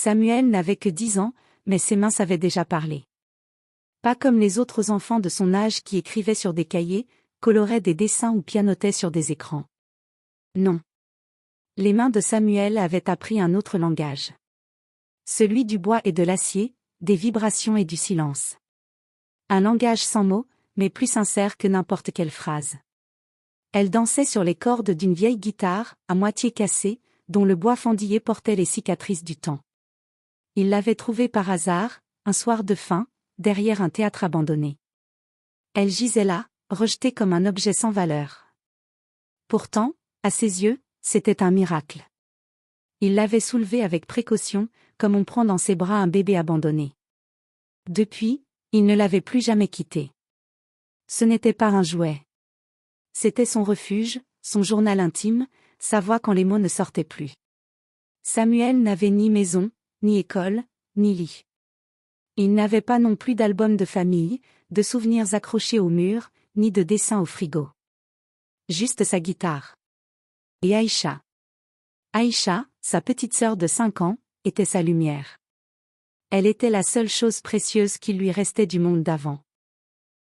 Samuel n'avait que 10 ans, mais ses mains savaient déjà parler. Pas comme les autres enfants de son âge qui écrivaient sur des cahiers, coloraient des dessins ou pianotaient sur des écrans. Non. Les mains de Samuel avaient appris un autre langage. Celui du bois et de l'acier, des vibrations et du silence. Un langage sans mots, mais plus sincère que n'importe quelle phrase. Elle dansait sur les cordes d'une vieille guitare, à moitié cassée, dont le bois fendillé portait les cicatrices du temps. Il l'avait trouvée par hasard, un soir de fin, derrière un théâtre abandonné. Elle gisait là, rejetée comme un objet sans valeur. Pourtant, à ses yeux, c'était un miracle. Il l'avait soulevée avec précaution, comme on prend dans ses bras un bébé abandonné. Depuis, il ne l'avait plus jamais quittée. Ce n'était pas un jouet. C'était son refuge, son journal intime, sa voix quand les mots ne sortaient plus. Samuel n'avait ni maison, ni école, ni lit. Il n'avait pas non plus d'album de famille, de souvenirs accrochés au mur, ni de dessins au frigo. Juste sa guitare. Et Aïcha. Aïcha, sa petite sœur de 5 ans, était sa lumière. Elle était la seule chose précieuse qui lui restait du monde d'avant.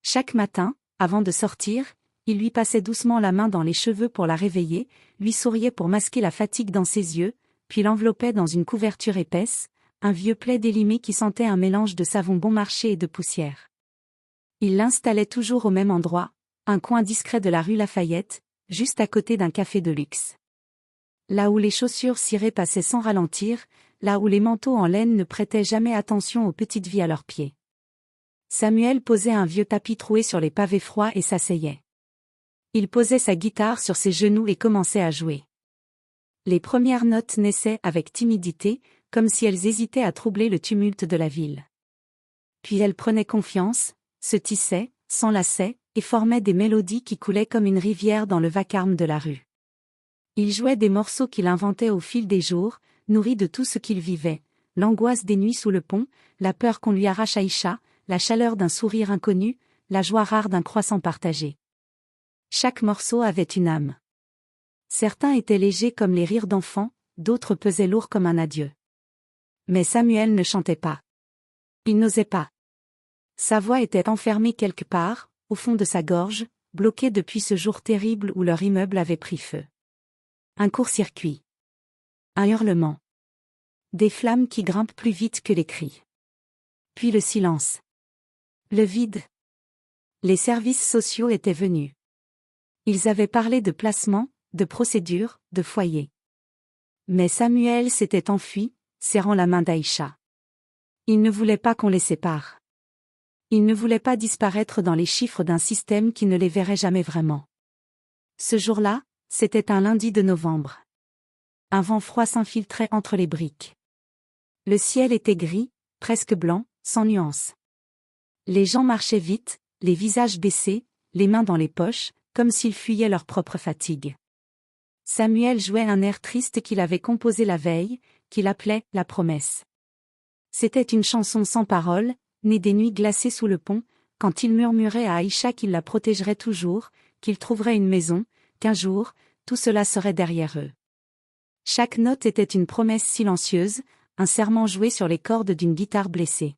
Chaque matin, avant de sortir, il lui passait doucement la main dans les cheveux pour la réveiller, lui souriait pour masquer la fatigue dans ses yeux, puis l'enveloppait dans une couverture épaisse, un vieux plaid élimé qui sentait un mélange de savon bon marché et de poussière. Il l'installait toujours au même endroit, un coin discret de la rue Lafayette, juste à côté d'un café de luxe. Là où les chaussures cirées passaient sans ralentir, là où les manteaux en laine ne prêtaient jamais attention aux petites vies à leurs pieds. Samuel posait un vieux tapis troué sur les pavés froids et s'asseyait. Il posait sa guitare sur ses genoux et commençait à jouer. Les premières notes naissaient avec timidité, comme si elles hésitaient à troubler le tumulte de la ville. Puis elles prenaient confiance, se tissaient, s'enlaçaient, et formaient des mélodies qui coulaient comme une rivière dans le vacarme de la rue. Il jouait des morceaux qu'il inventait au fil des jours, nourris de tout ce qu'il vivait, l'angoisse des nuits sous le pont, la peur qu'on lui arrache Aïcha, la chaleur d'un sourire inconnu, la joie rare d'un croissant partagé. Chaque morceau avait une âme. Certains étaient légers comme les rires d'enfants, d'autres pesaient lourds comme un adieu. Mais Samuel ne chantait pas. Il n'osait pas. Sa voix était enfermée quelque part, au fond de sa gorge, bloquée depuis ce jour terrible où leur immeuble avait pris feu. Un court-circuit. Un hurlement. Des flammes qui grimpent plus vite que les cris. Puis le silence. Le vide. Les services sociaux étaient venus. Ils avaient parlé de placement, de procédure, de foyer. Mais Samuel s'était enfui, serrant la main d'Aïcha. Il ne voulait pas qu'on les sépare. Il ne voulait pas disparaître dans les chiffres d'un système qui ne les verrait jamais vraiment. Ce jour-là, c'était un lundi de novembre. Un vent froid s'infiltrait entre les briques. Le ciel était gris, presque blanc, sans nuance. Les gens marchaient vite, les visages baissés, les mains dans les poches, comme s'ils fuyaient leur propre fatigue. Samuel jouait un air triste qu'il avait composé la veille, qu'il appelait « La promesse ». C'était une chanson sans paroles, née des nuits glacées sous le pont, quand il murmurait à Aïcha qu'il la protégerait toujours, qu'il trouverait une maison, qu'un jour, tout cela serait derrière eux. Chaque note était une promesse silencieuse, un serment joué sur les cordes d'une guitare blessée.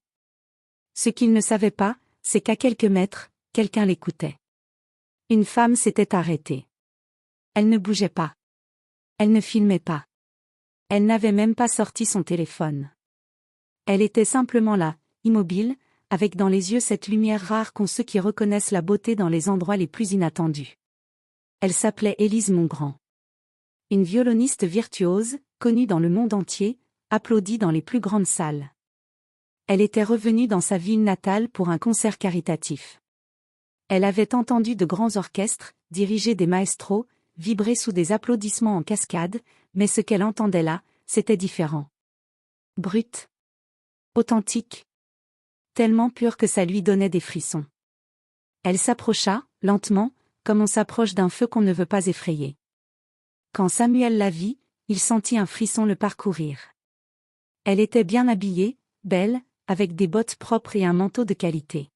Ce qu'il ne savait pas, c'est qu'à quelques mètres, quelqu'un l'écoutait. Une femme s'était arrêtée. Elle ne bougeait pas. Elle ne filmait pas. Elle n'avait même pas sorti son téléphone. Elle était simplement là, immobile, avec dans les yeux cette lumière rare qu'ont ceux qui reconnaissent la beauté dans les endroits les plus inattendus. Elle s'appelait Élise Mongrand. Une violoniste virtuose, connue dans le monde entier, applaudie dans les plus grandes salles. Elle était revenue dans sa ville natale pour un concert caritatif. Elle avait entendu de grands orchestres, diriger des maestros, vibrer sous des applaudissements en cascade, mais ce qu'elle entendait là, c'était différent. Brut. Authentique. Tellement pur que ça lui donnait des frissons. Elle s'approcha, lentement, comme on s'approche d'un feu qu'on ne veut pas effrayer. Quand Samuel la vit, il sentit un frisson le parcourir. Elle était bien habillée, belle, avec des bottes propres et un manteau de qualité.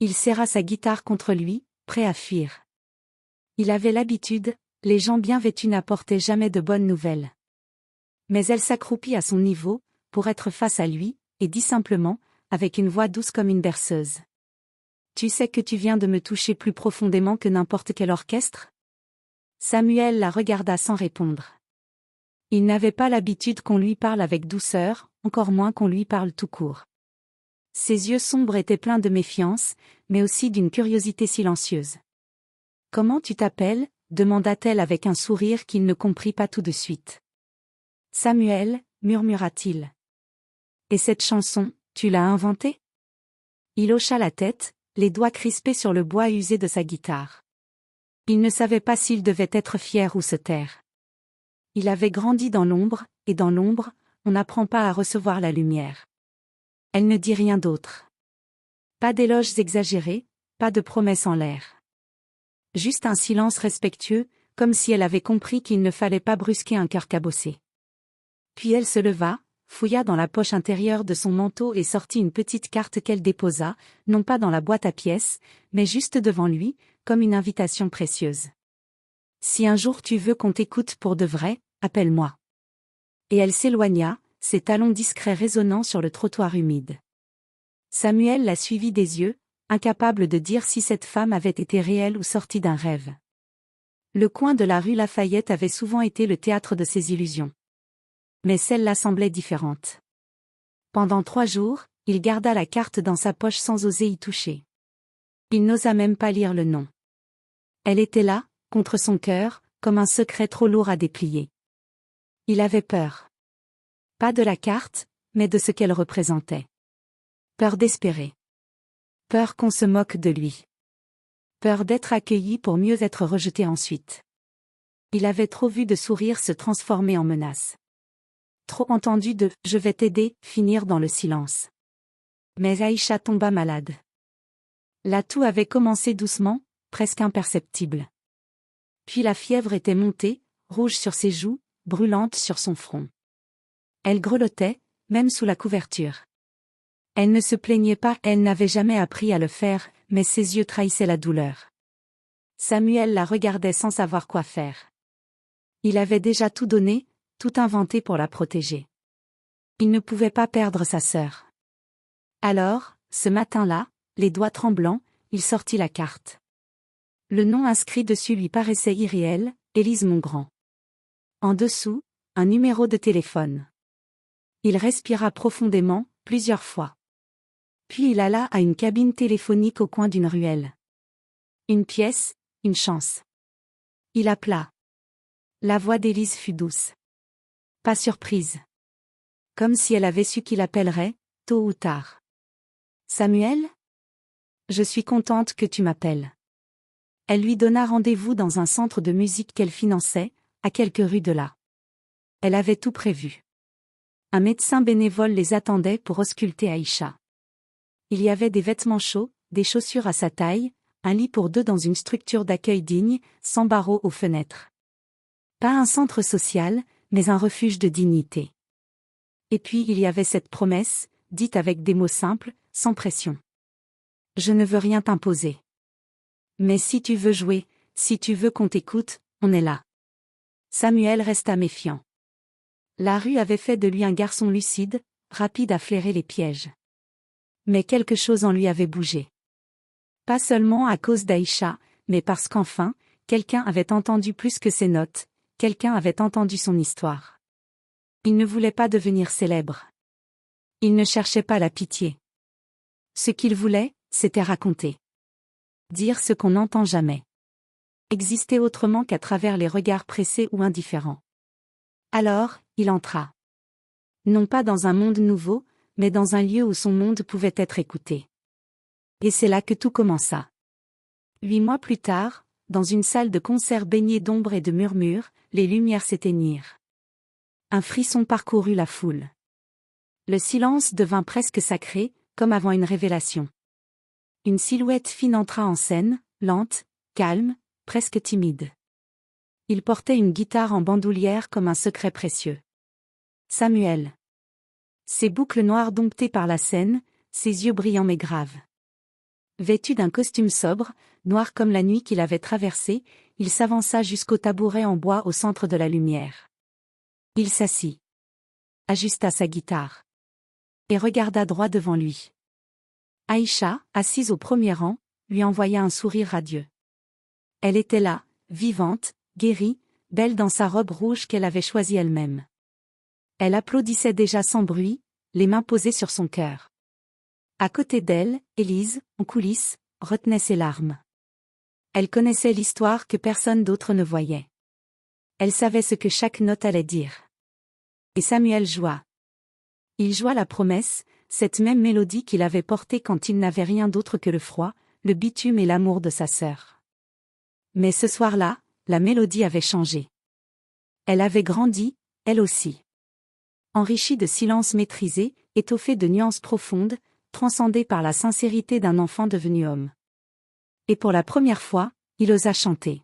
Il serra sa guitare contre lui, prêt à fuir. Il avait l'habitude, les gens bien vêtus n'apportaient jamais de bonnes nouvelles. Mais elle s'accroupit à son niveau, pour être face à lui, et dit simplement, avec une voix douce comme une berceuse. Tu sais que tu viens de me toucher plus profondément que n'importe quel orchestre? Samuel la regarda sans répondre. Il n'avait pas l'habitude qu'on lui parle avec douceur, encore moins qu'on lui parle tout court. Ses yeux sombres étaient pleins de méfiance, mais aussi d'une curiosité silencieuse. « Comment tu t'appelles » demanda-t-elle avec un sourire qu'il ne comprit pas tout de suite. « Samuel » murmura-t-il. « Et cette chanson, tu l'as inventée ?» Il hocha la tête, les doigts crispés sur le bois usé de sa guitare. Il ne savait pas s'il devait être fier ou se taire. Il avait grandi dans l'ombre, et dans l'ombre, on n'apprend pas à recevoir la lumière. Elle ne dit rien d'autre. Pas d'éloges exagérés, pas de promesses en l'air. Juste un silence respectueux, comme si elle avait compris qu'il ne fallait pas brusquer un cœur cabossé. Puis elle se leva, fouilla dans la poche intérieure de son manteau et sortit une petite carte qu'elle déposa, non pas dans la boîte à pièces, mais juste devant lui, comme une invitation précieuse. « Si un jour tu veux qu'on t'écoute pour de vrai, appelle-moi. » Et elle s'éloigna, ses talons discrets résonnant sur le trottoir humide. Samuel la suivit des yeux, incapable de dire si cette femme avait été réelle ou sortie d'un rêve. Le coin de la rue Lafayette avait souvent été le théâtre de ses illusions. Mais celle-là semblait différente. Pendant 3 jours, il garda la carte dans sa poche sans oser y toucher. Il n'osa même pas lire le nom. Elle était là, contre son cœur, comme un secret trop lourd à déplier. Il avait peur. Pas de la carte, mais de ce qu'elle représentait. Peur d'espérer. Peur qu'on se moque de lui. Peur d'être accueilli pour mieux être rejeté ensuite. Il avait trop vu de sourires se transformer en menaces. Trop entendu de « je vais t'aider » finir dans le silence. Mais Aïcha tomba malade. La toux avait commencé doucement, presque imperceptible. Puis la fièvre était montée, rouge sur ses joues, brûlante sur son front. Elle grelottait, même sous la couverture. Elle ne se plaignait pas, elle n'avait jamais appris à le faire, mais ses yeux trahissaient la douleur. Samuel la regardait sans savoir quoi faire. Il avait déjà tout donné, tout inventé pour la protéger. Il ne pouvait pas perdre sa sœur. Alors, ce matin-là, les doigts tremblants, il sortit la carte. Le nom inscrit dessus lui paraissait irréel, Élise Mongrand. En dessous, un numéro de téléphone. Il respira profondément, plusieurs fois. Puis il alla à une cabine téléphonique au coin d'une ruelle. Une pièce, une chance. Il appela. La voix d'Élise fut douce. Pas surprise. Comme si elle avait su qu'il appellerait, tôt ou tard. Samuel ? Je suis contente que tu m'appelles. Elle lui donna rendez-vous dans un centre de musique qu'elle finançait, à quelques rues de là. Elle avait tout prévu. Un médecin bénévole les attendait pour ausculter Aïcha. Il y avait des vêtements chauds, des chaussures à sa taille, un lit pour 2 dans une structure d'accueil digne, sans barreaux aux fenêtres. Pas un centre social, mais un refuge de dignité. Et puis il y avait cette promesse, dite avec des mots simples, sans pression. Je ne veux rien t'imposer. Mais si tu veux jouer, si tu veux qu'on t'écoute, on est là. Samuel resta méfiant. La rue avait fait de lui un garçon lucide, rapide à flairer les pièges. Mais quelque chose en lui avait bougé. Pas seulement à cause d'Aïcha, mais parce qu'enfin, quelqu'un avait entendu plus que ses notes, quelqu'un avait entendu son histoire. Il ne voulait pas devenir célèbre. Il ne cherchait pas la pitié. Ce qu'il voulait, c'était raconter. Dire ce qu'on n'entend jamais. Exister autrement qu'à travers les regards pressés ou indifférents. Alors, il entra. Non pas dans un monde nouveau, mais dans un lieu où son monde pouvait être écouté. Et c'est là que tout commença. 8 mois plus tard, dans une salle de concert baignée d'ombre et de murmures, les lumières s'éteignirent. Un frisson parcourut la foule. Le silence devint presque sacré, comme avant une révélation. Une silhouette fine entra en scène, lente, calme, presque timide. Il portait une guitare en bandoulière comme un secret précieux. Samuel. Ses boucles noires domptées par la scène, ses yeux brillants mais graves. Vêtu d'un costume sobre, noir comme la nuit qu'il avait traversée, il s'avança jusqu'au tabouret en bois au centre de la lumière. Il s'assit. ajusta sa guitare et regarda droit devant lui. Aïcha, assise au premier rang, lui envoya un sourire radieux. Elle était là, vivante, guérie, belle dans sa robe rouge qu'elle avait choisie elle-même. Elle applaudissait déjà sans bruit, les mains posées sur son cœur. À côté d'elle, Élise, en coulisses, retenait ses larmes. Elle connaissait l'histoire que personne d'autre ne voyait. Elle savait ce que chaque note allait dire. Et Samuel joua. Il joua la promesse, cette même mélodie qu'il avait portée quand il n'avait rien d'autre que le froid, le bitume et l'amour de sa sœur. Mais ce soir-là, la mélodie avait changé. Elle avait grandi, elle aussi. Enrichie de silences maîtrisés, étoffée de nuances profondes, transcendée par la sincérité d'un enfant devenu homme. Et pour la première fois, il osa chanter.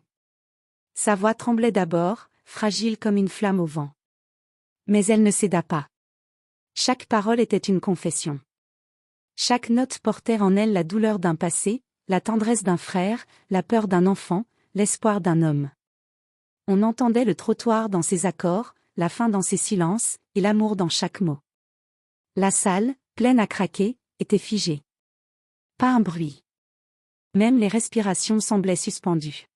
Sa voix tremblait d'abord, fragile comme une flamme au vent. Mais elle ne céda pas. Chaque parole était une confession. Chaque note portait en elle la douleur d'un passé, la tendresse d'un frère, la peur d'un enfant, l'espoir d'un homme. On entendait le trottoir dans ses accords, la faim dans ses silences, et l'amour dans chaque mot. La salle, pleine à craquer, était figée. Pas un bruit. Même les respirations semblaient suspendues.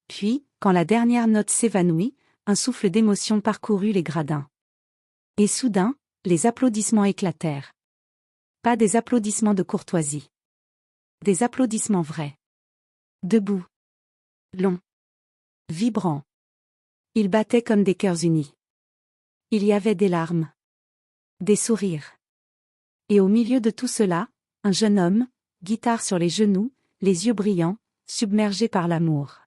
Puis, quand la dernière note s'évanouit, un souffle d'émotion parcourut les gradins. Et soudain, les applaudissements éclatèrent. Pas des applaudissements de courtoisie. Des applaudissements vrais. Debout. Longs. Vibrants. Ils battaient comme des cœurs unis. Il y avait des larmes. Des sourires. Et au milieu de tout cela, un jeune homme, guitare sur les genoux, les yeux brillants, submergé par l'amour.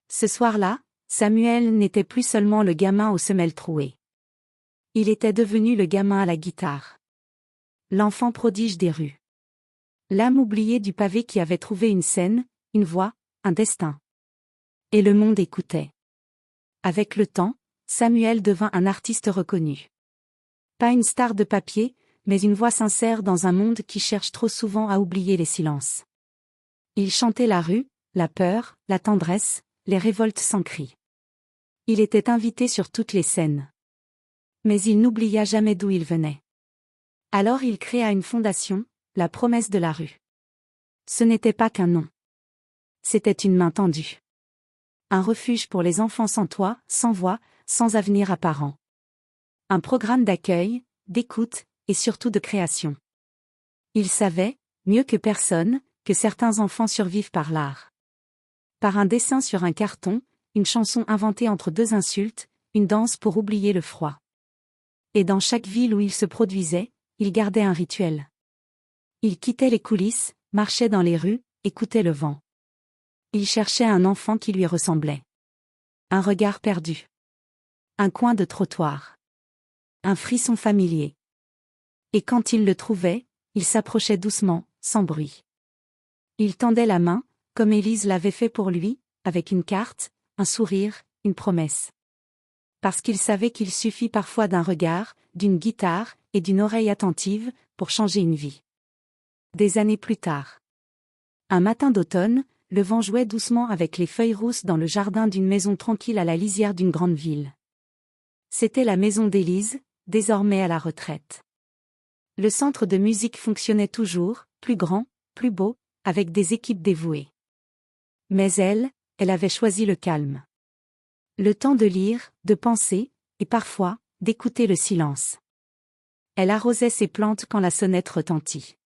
Ce soir-là, Samuel n'était plus seulement le gamin aux semelles trouées. Il était devenu le gamin à la guitare. L'enfant prodige des rues. L'âme oubliée du pavé qui avait trouvé une scène, une voix, un destin. Et le monde écoutait. Avec le temps, Samuel devint un artiste reconnu. Pas une star de papier, mais une voix sincère dans un monde qui cherche trop souvent à oublier les silences. Il chantait la rue, la peur, la tendresse, les révoltes sans cri. Il était invité sur toutes les scènes. Mais il n'oublia jamais d'où il venait. Alors il créa une fondation, la promesse de la rue. Ce n'était pas qu'un nom. C'était une main tendue. Un refuge pour les enfants sans toit, sans voix, sans avenir apparent. Un programme d'accueil, d'écoute, et surtout de création. Il savait, mieux que personne, que certains enfants survivent par l'art. Par un dessin sur un carton, une chanson inventée entre deux insultes, une danse pour oublier le froid. Et dans chaque ville où il se produisait, il gardait un rituel. Il quittait les coulisses, marchait dans les rues, écoutait le vent. Il cherchait un enfant qui lui ressemblait. Un regard perdu. Un coin de trottoir. Un frisson familier. Et quand il le trouvait, il s'approchait doucement, sans bruit. Il tendait la main, comme Élise l'avait fait pour lui, avec une carte, un sourire, une promesse. Parce qu'il savait qu'il suffit parfois d'un regard, d'une guitare, et d'une oreille attentive, pour changer une vie. Des années plus tard. Un matin d'automne, le vent jouait doucement avec les feuilles rousses dans le jardin d'une maison tranquille à la lisière d'une grande ville. C'était la maison d'Élise, désormais à la retraite. Le centre de musique fonctionnait toujours, plus grand, plus beau, avec des équipes dévouées. Mais elle avait choisi le calme. Le temps de lire, de penser, et parfois, d'écouter le silence. Elle arrosait ses plantes quand la sonnette retentit.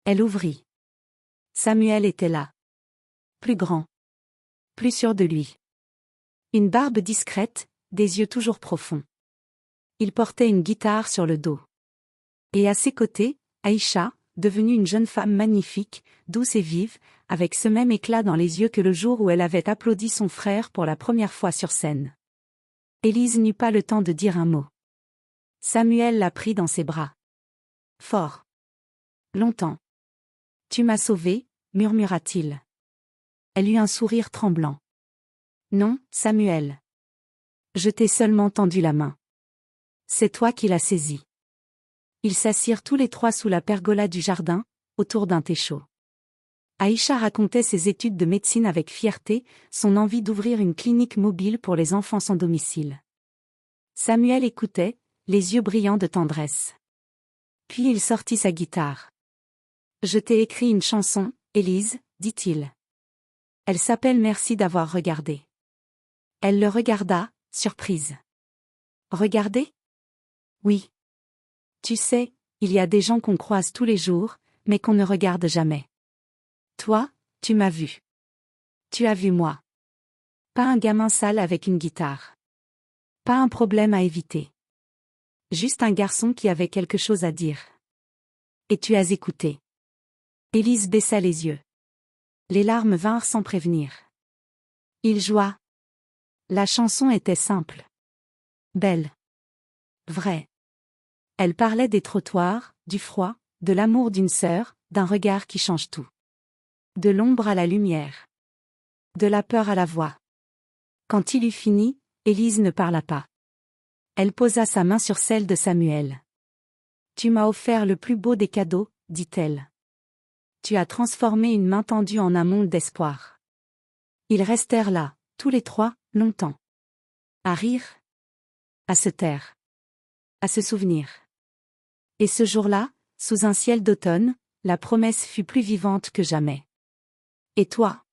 Elle ouvrit. Samuel était là. Plus grand. Plus sûr de lui. Une barbe discrète, des yeux toujours profonds. Il portait une guitare sur le dos. Et à ses côtés, Aïcha, devenue une jeune femme magnifique, douce et vive, avec ce même éclat dans les yeux que le jour où elle avait applaudi son frère pour la première fois sur scène. Élise n'eut pas le temps de dire un mot. Samuel la prit dans ses bras. Fort. Longtemps. Tu m'as sauvée, murmura-t-il. Elle eut un sourire tremblant. Non, Samuel. Je t'ai seulement tendu la main. C'est toi qui l'as saisie. Ils s'assirent tous les trois sous la pergola du jardin, autour d'un thé chaud. Aïcha racontait ses études de médecine avec fierté, son envie d'ouvrir une clinique mobile pour les enfants sans domicile. Samuel écoutait, les yeux brillants de tendresse. Puis il sortit sa guitare. « Je t'ai écrit une chanson, Élise, dit-il. Elle s'appelle Merci d'avoir regardé. » Elle le regarda, surprise. « Regarder ? Oui. Tu sais, il y a des gens qu'on croise tous les jours, mais qu'on ne regarde jamais. Toi, tu m'as vu. Tu as vu moi. Pas un gamin sale avec une guitare. Pas un problème à éviter. Juste un garçon qui avait quelque chose à dire. Et tu as écouté. » Élise baissa les yeux. Les larmes vinrent sans prévenir. Il joua. La chanson était simple. Belle. Vraie. Elle parlait des trottoirs, du froid, de l'amour d'une sœur, d'un regard qui change tout. De l'ombre à la lumière. De la peur à la voix. Quand il eut fini, Élise ne parla pas. Elle posa sa main sur celle de Samuel. « Tu m'as offert le plus beau des cadeaux, dit-elle. Tu as transformé une main tendue en un monde d'espoir. » Ils restèrent là, tous les trois, longtemps. À rire. À se taire. À se souvenir. Et ce jour-là, sous un ciel d'automne, la promesse fut plus vivante que jamais. Et toi?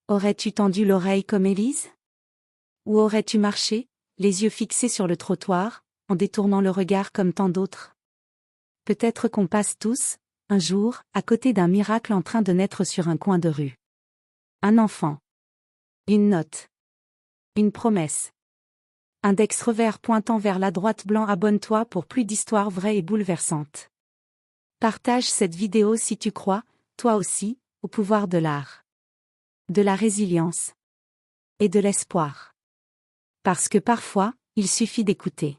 Aurais-tu tendu l'oreille comme Élise? Ou aurais-tu marché, les yeux fixés sur le trottoir, en détournant le regard comme tant d'autres? Peut-être qu'on passe tous, un jour, à côté d'un miracle en train de naître sur un coin de rue. Un enfant. Une note. Une promesse. Index revers pointant vers la droite, blanc. Abonne-toi pour plus d'histoires vraies et bouleversantes. Partage cette vidéo si tu crois, toi aussi, au pouvoir de l'art. De la résilience. Et de l'espoir. Parce que parfois, il suffit d'écouter.